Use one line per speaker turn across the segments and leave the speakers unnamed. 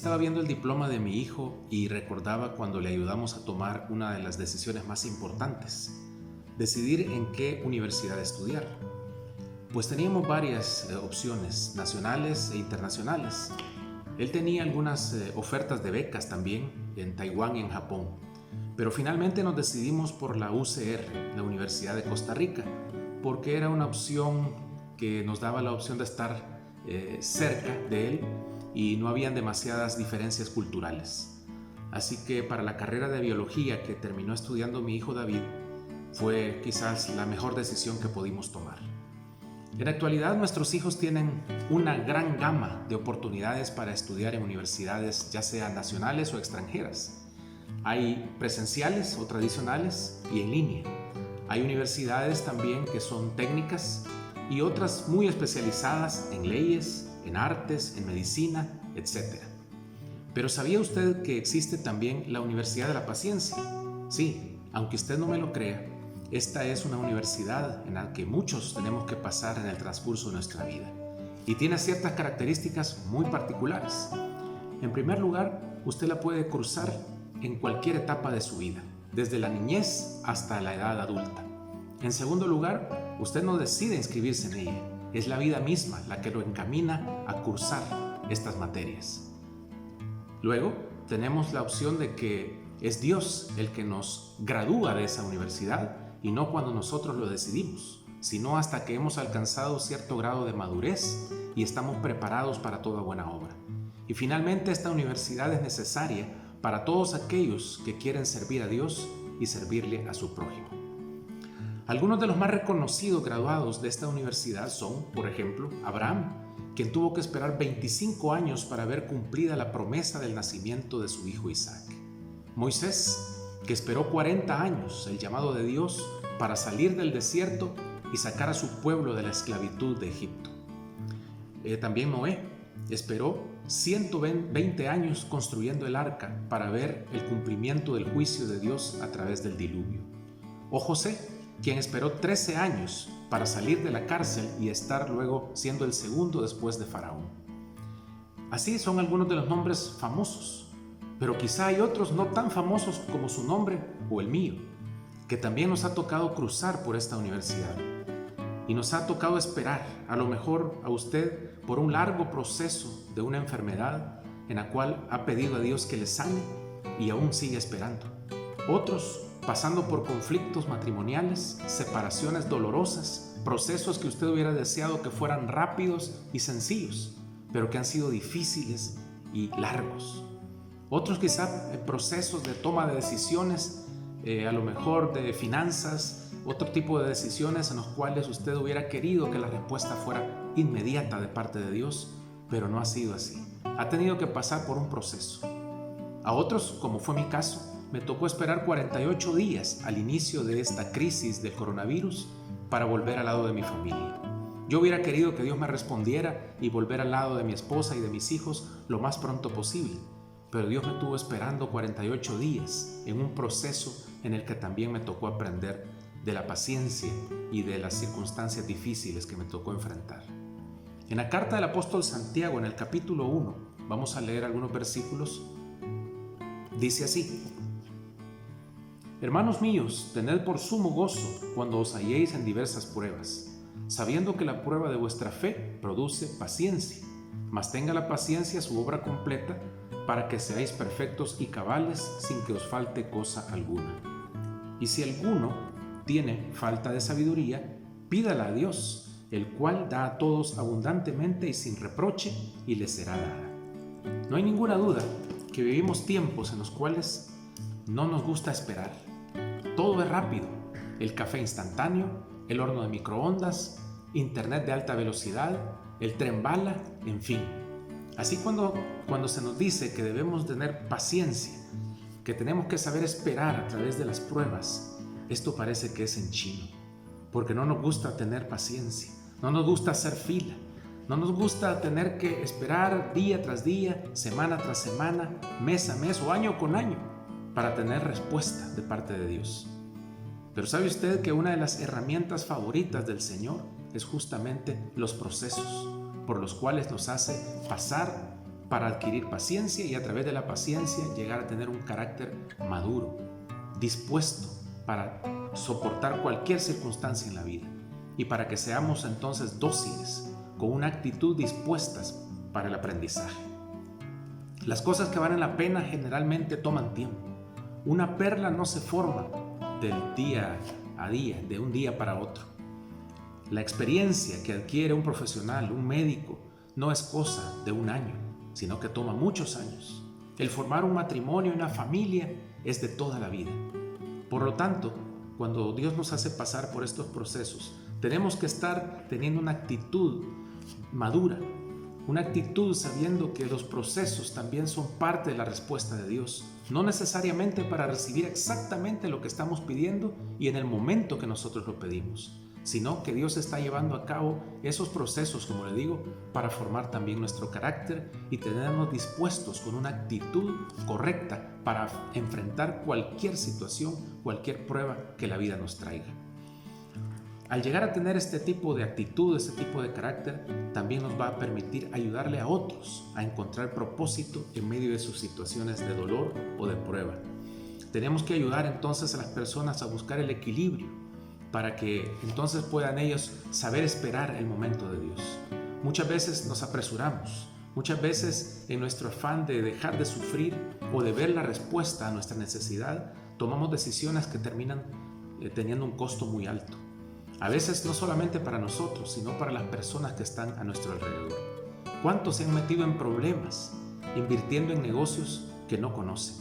Estaba viendo el diploma de mi hijo y recordaba cuando le ayudamos a tomar una de las decisiones más importantes: decidir en qué universidad estudiar. Pues teníamos varias opciones, nacionales e internacionales. Él tenía algunas ofertas de becas también en Taiwán y en Japón, pero finalmente nos decidimos por la UCR, la Universidad de Costa Rica, porque era una opción que nos daba la opción de estar cerca de él y no habían demasiadas diferencias culturales. Así que para la carrera de biología que terminó estudiando mi hijo David, fue quizás la mejor decisión que pudimos tomar. En la actualidad, nuestros hijos tienen una gran gama de oportunidades para estudiar en universidades, ya sean nacionales o extranjeras. Hay presenciales o tradicionales y en línea. Hay universidades también que son técnicas y otras muy especializadas en leyes, en artes, en medicina, etc. Pero ¿sabía usted que existe también la Universidad de la Paciencia? Sí, aunque usted no me lo crea, esta es una universidad en la que muchos tenemos que pasar en el transcurso de nuestra vida y tiene ciertas características muy particulares. En primer lugar, usted la puede cursar en cualquier etapa de su vida, desde la niñez hasta la edad adulta. En segundo lugar, usted no decide inscribirse en ella, es la vida misma la que lo encamina a cursar estas materias. Luego, tenemos la opción de que es Dios el que nos gradúa de esa universidad y no cuando nosotros lo decidimos, sino hasta que hemos alcanzado cierto grado de madurez y estamos preparados para toda buena obra. Y finalmente, esta universidad es necesaria para todos aquellos que quieren servir a Dios y servirle a su prójimo. Algunos de los más reconocidos graduados de esta universidad son, por ejemplo, Abraham, quien tuvo que esperar 25 años para ver cumplida la promesa del nacimiento de su hijo Isaac. Moisés, que esperó 40 años el llamado de Dios para salir del desierto y sacar a su pueblo de la esclavitud de Egipto. También Noé esperó 120 años construyendo el arca para ver el cumplimiento del juicio de Dios a través del diluvio. O José, quien esperó 13 años para salir de la cárcel y estar luego siendo el segundo después de Faraón. Así son algunos de los nombres famosos, pero quizá hay otros no tan famosos como su nombre o el mío, que también nos ha tocado cruzar por esta universidad. Y nos ha tocado esperar, a lo mejor a usted, por un largo proceso de una enfermedad en la cual ha pedido a Dios que le sane y aún sigue esperando. Otros pasando por conflictos matrimoniales, separaciones dolorosas, procesos que usted hubiera deseado que fueran rápidos y sencillos, pero que han sido difíciles y largos. Otros quizá procesos de toma de decisiones, a lo mejor de finanzas, otro tipo de decisiones en los cuales usted hubiera querido que la respuesta fuera inmediata de parte de Dios, pero no ha sido así. Ha tenido que pasar por un proceso. A otros, como fue mi caso, me tocó esperar 48 días al inicio de esta crisis del coronavirus para volver al lado de mi familia. Yo hubiera querido que Dios me respondiera y volver al lado de mi esposa y de mis hijos lo más pronto posible, pero Dios me tuvo esperando 48 días en un proceso en el que también me tocó aprender de la paciencia y de las circunstancias difíciles que me tocó enfrentar. En la carta del apóstol Santiago, en el capítulo 1, vamos a leer algunos versículos. Dice así: Hermanos míos, tened por sumo gozo cuando os halléis en diversas pruebas, sabiendo que la prueba de vuestra fe produce paciencia, mas tenga la paciencia su obra completa, para que seáis perfectos y cabales sin que os falte cosa alguna. Y si alguno tiene falta de sabiduría, pídala a Dios, el cual da a todos abundantemente y sin reproche, y le será dada. No hay ninguna duda que vivimos tiempos en los cuales no nos gusta esperar. Todo es rápido: el café instantáneo, el horno de microondas, internet de alta velocidad, el tren bala, en fin. Así cuando se nos dice que debemos tener paciencia, que tenemos que saber esperar a través de las pruebas, esto parece que es en chino, porque no nos gusta tener paciencia, no nos gusta hacer fila, no nos gusta tener que esperar día tras día, semana tras semana, mes a mes o año con año para tener respuesta de parte de Dios. Pero ¿sabe usted que una de las herramientas favoritas del Señor es justamente los procesos por los cuales nos hace pasar para adquirir paciencia y a través de la paciencia llegar a tener un carácter maduro, dispuesto para soportar cualquier circunstancia en la vida y para que seamos entonces dóciles, con una actitud dispuestas para el aprendizaje. Las cosas que valen la pena generalmente toman tiempo. Una perla no se forma del día a día, de un día para otro. La experiencia que adquiere un profesional, un médico, no es cosa de un año, sino que toma muchos años. El formar un matrimonio y una familia es de toda la vida. Por lo tanto, cuando Dios nos hace pasar por estos procesos, tenemos que estar teniendo una actitud madura, una actitud sabiendo que los procesos también son parte de la respuesta de Dios, no necesariamente para recibir exactamente lo que estamos pidiendo y en el momento que nosotros lo pedimos, sino que Dios está llevando a cabo esos procesos, como le digo, para formar también nuestro carácter y tenernos dispuestos con una actitud correcta para enfrentar cualquier situación, cualquier prueba que la vida nos traiga. Al llegar a tener este tipo de actitud, este tipo de carácter, también nos va a permitir ayudarle a otros a encontrar propósito en medio de sus situaciones de dolor o de prueba. Tenemos que ayudar entonces a las personas a buscar el equilibrio para que entonces puedan ellos saber esperar el momento de Dios. Muchas veces nos apresuramos, muchas veces en nuestro afán de dejar de sufrir o de ver la respuesta a nuestra necesidad, tomamos decisiones que terminan teniendo un costo muy alto. A veces no solamente para nosotros, sino para las personas que están a nuestro alrededor. ¿Cuántos se han metido en problemas invirtiendo en negocios que no conocen?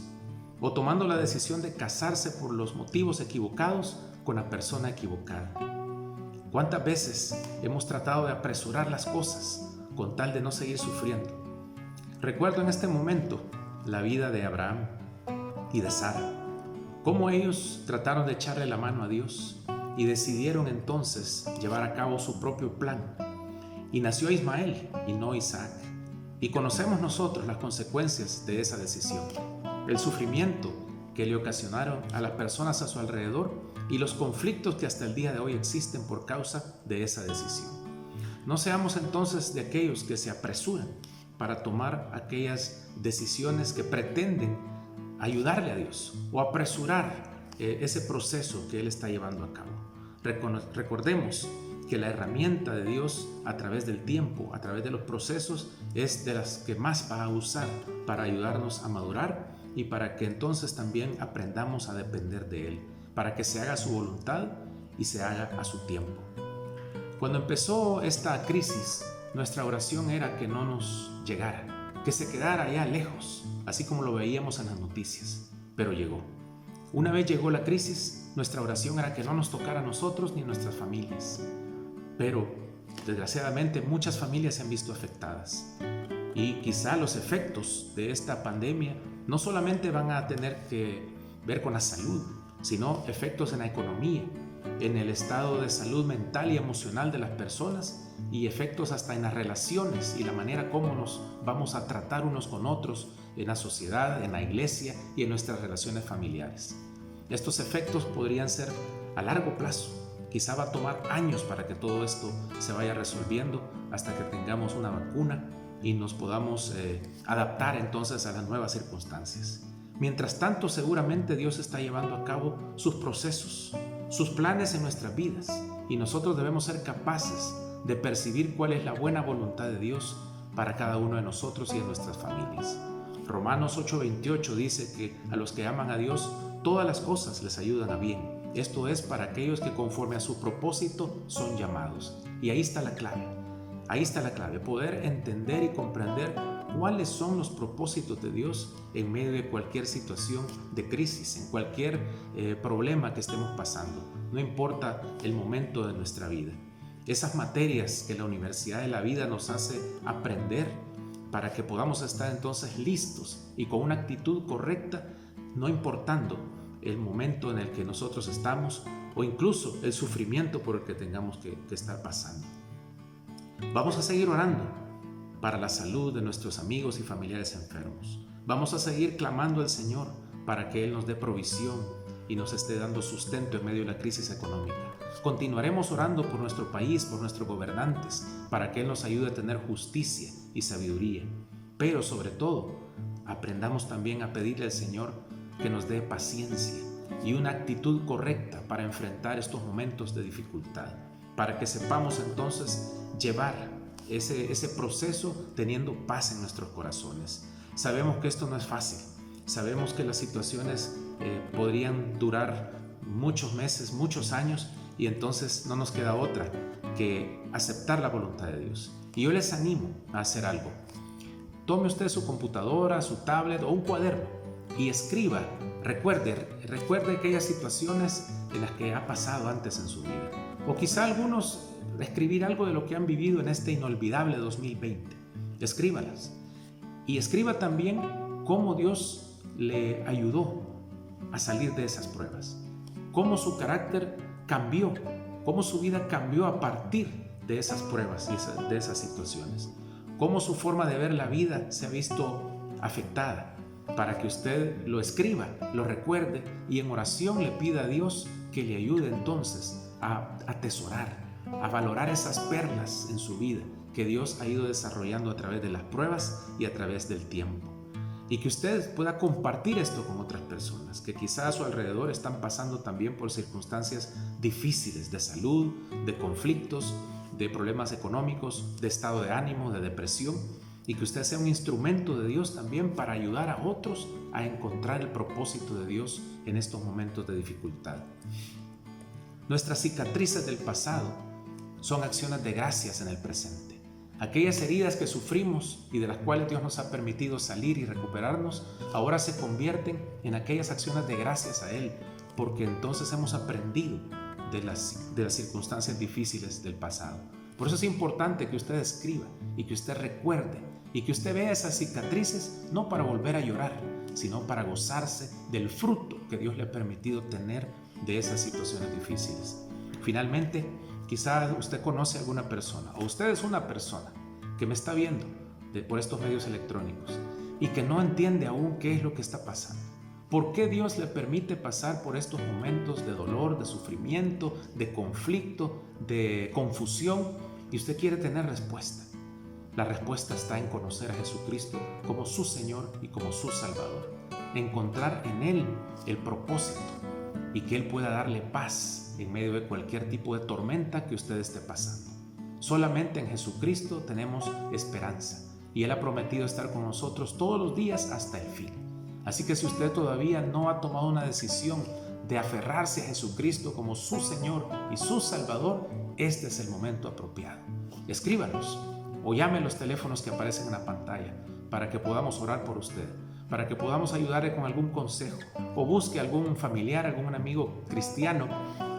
O tomando la decisión de casarse por los motivos equivocados con la persona equivocada. ¿Cuántas veces hemos tratado de apresurar las cosas con tal de no seguir sufriendo? Recuerdo en este momento la vida de Abraham y de Sara, cómo ellos trataron de echarle la mano a Dios y decidieron entonces llevar a cabo su propio plan. Y nació Ismael y no Isaac. Y conocemos nosotros las consecuencias de esa decisión, el sufrimiento que le ocasionaron a las personas a su alrededor y los conflictos que hasta el día de hoy existen por causa de esa decisión. No seamos entonces de aquellos que se apresuran para tomar aquellas decisiones que pretenden ayudarle a Dios o apresurar ese proceso que Él está llevando a cabo. Recordemos que la herramienta de Dios a través del tiempo, a través de los procesos, es de las que más va a usar para ayudarnos a madurar y para que entonces también aprendamos a depender de Él, para que se haga su voluntad y se haga a su tiempo. Cuando empezó esta crisis, nuestra oración era que no nos llegara, que se quedara allá lejos, así como lo veíamos en las noticias, pero llegó. Una vez llegó la crisis, nuestra oración era que no nos tocara a nosotros ni a nuestras familias. Pero, desgraciadamente, muchas familias se han visto afectadas. Y quizá los efectos de esta pandemia no solamente van a tener que ver con la salud, sino efectos en la economía, en el estado de salud mental y emocional de las personas y efectos hasta en las relaciones y la manera como nos vamos a tratar unos con otros en la sociedad, en la iglesia y en nuestras relaciones familiares. Estos efectos podrían ser a largo plazo. Quizá va a tomar años para que todo esto se vaya resolviendo hasta que tengamos una vacuna y nos podamos adaptar entonces a las nuevas circunstancias. Mientras tanto, seguramente Dios está llevando a cabo sus procesos, sus planes en nuestras vidas y nosotros debemos ser capaces de percibir cuál es la buena voluntad de Dios para cada uno de nosotros y de nuestras familias. Romanos 8:28 dice que a los que aman a Dios, todas las cosas les ayudan a bien. Esto es para aquellos que conforme a su propósito son llamados. Y ahí está la clave. Ahí está la clave, poder entender y comprender cuáles son los propósitos de Dios en medio de cualquier situación de crisis, en cualquier problema que estemos pasando. No importa el momento de nuestra vida. Esas materias que la Universidad de la Vida nos hace aprender para que podamos estar entonces listos y con una actitud correcta, no importando el momento en el que nosotros estamos o incluso el sufrimiento por el que tengamos que estar pasando. Vamos a seguir orando para la salud de nuestros amigos y familiares enfermos. Vamos a seguir clamando al Señor para que Él nos dé provisión y nos esté dando sustento en medio de la crisis económica. Continuaremos orando por nuestro país, por nuestros gobernantes, para que Él nos ayude a tener justicia y sabiduría. pero sobre todo aprendamos también a pedirle al Señor que nos dé paciencia y una actitud correcta para enfrentar estos momentos de dificultad, para que sepamos entonces llevar ese proceso teniendo paz en nuestros corazones. Sabemos que esto no es fácil, sabemos que las situaciones podrían durar muchos meses, muchos años, y entonces no nos queda otra que aceptar la voluntad de Dios. Y yo les animo a hacer algo. Tome usted su computadora, su tablet o un cuaderno y escriba. Recuerde aquellas situaciones en las que ha pasado antes en su vida. O quizá algunos escribir algo de lo que han vivido en este inolvidable 2020. Escríbalas. Y escriba también cómo Dios le ayudó a salir de esas pruebas. Cómo su carácter cambió, cómo su vida cambió a partir de esas pruebas y de esas situaciones. Cómo su forma de ver la vida se ha visto afectada, para que usted lo escriba, lo recuerde y en oración le pida a Dios que le ayude entonces a atesorar, a valorar esas perlas en su vida que Dios ha ido desarrollando a través de las pruebas y a través del tiempo. Y que usted pueda compartir esto con otras personas que quizás a su alrededor están pasando también por circunstancias difíciles de salud, de conflictos, de problemas económicos, de estado de ánimo, de depresión, y que usted sea un instrumento de Dios también para ayudar a otros a encontrar el propósito de Dios en estos momentos de dificultad. Nuestras cicatrices del pasado son acciones de gracias en el presente. Aquellas heridas que sufrimos y de las cuales Dios nos ha permitido salir y recuperarnos, ahora se convierten en aquellas acciones de gracias a Él, porque entonces hemos aprendido de las circunstancias difíciles del pasado. Por eso es importante que usted escriba y que usted recuerde y que usted vea esas cicatrices no para volver a llorar, sino para gozarse del fruto que Dios le ha permitido tener de esas situaciones difíciles. Finalmente, quizás usted conoce a alguna persona o usted es una persona que me está viendo por estos medios electrónicos y que no entiende aún qué es lo que está pasando. ¿Por qué Dios le permite pasar por estos momentos de dolor, de sufrimiento, de conflicto, de confusión? Y usted quiere tener respuesta. La respuesta está en conocer a Jesucristo como su Señor y como su Salvador. Encontrar en Él el propósito y que Él pueda darle paz en medio de cualquier tipo de tormenta que usted esté pasando. Solamente en Jesucristo tenemos esperanza y Él ha prometido estar con nosotros todos los días hasta el fin. Así que si usted todavía no ha tomado una decisión de aferrarse a Jesucristo como su Señor y su Salvador, este es el momento apropiado. Escríbanos o llame a los teléfonos que aparecen en la pantalla para que podamos orar por usted, para que podamos ayudarle con algún consejo, o busque algún familiar, algún amigo cristiano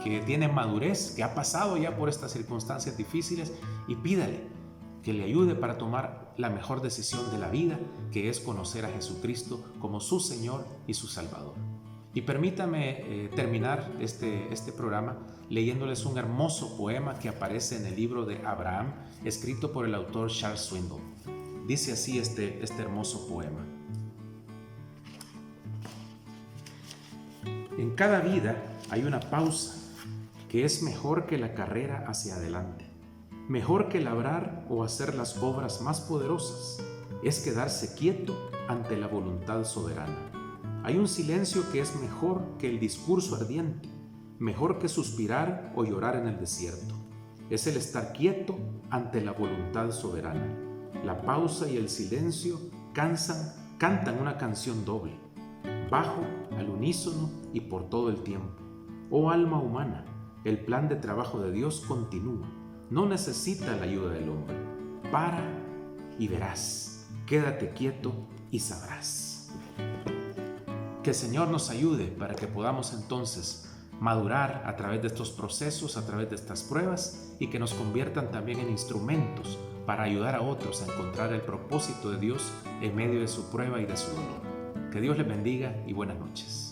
que tiene madurez, que ha pasado ya por estas circunstancias difíciles, y pídale que le ayude para tomar la mejor decisión de la vida, que es conocer a Jesucristo como su Señor y su Salvador. Y permítame terminar este programa leyéndoles un hermoso poema que aparece en el libro de Abraham, escrito por el autor Charles Swindoll. Dice así este hermoso poema. En cada vida hay una pausa que es mejor que la carrera hacia adelante, mejor que labrar o hacer las obras más poderosas, es quedarse quieto ante la voluntad soberana. Hay un silencio que es mejor que el discurso ardiente, mejor que suspirar o llorar en el desierto. Es el estar quieto ante la voluntad soberana. La pausa y el silencio cantan una canción doble, bajo, al unísono y por todo el tiempo. Oh alma humana, el plan de trabajo de Dios continúa. No necesita la ayuda del hombre. Para y verás. Quédate quieto y sabrás. Que el Señor nos ayude para que podamos entonces madurar a través de estos procesos, a través de estas pruebas, y que nos conviertan también en instrumentos para ayudar a otros a encontrar el propósito de Dios en medio de su prueba y de su dolor. Que Dios les bendiga y buenas noches.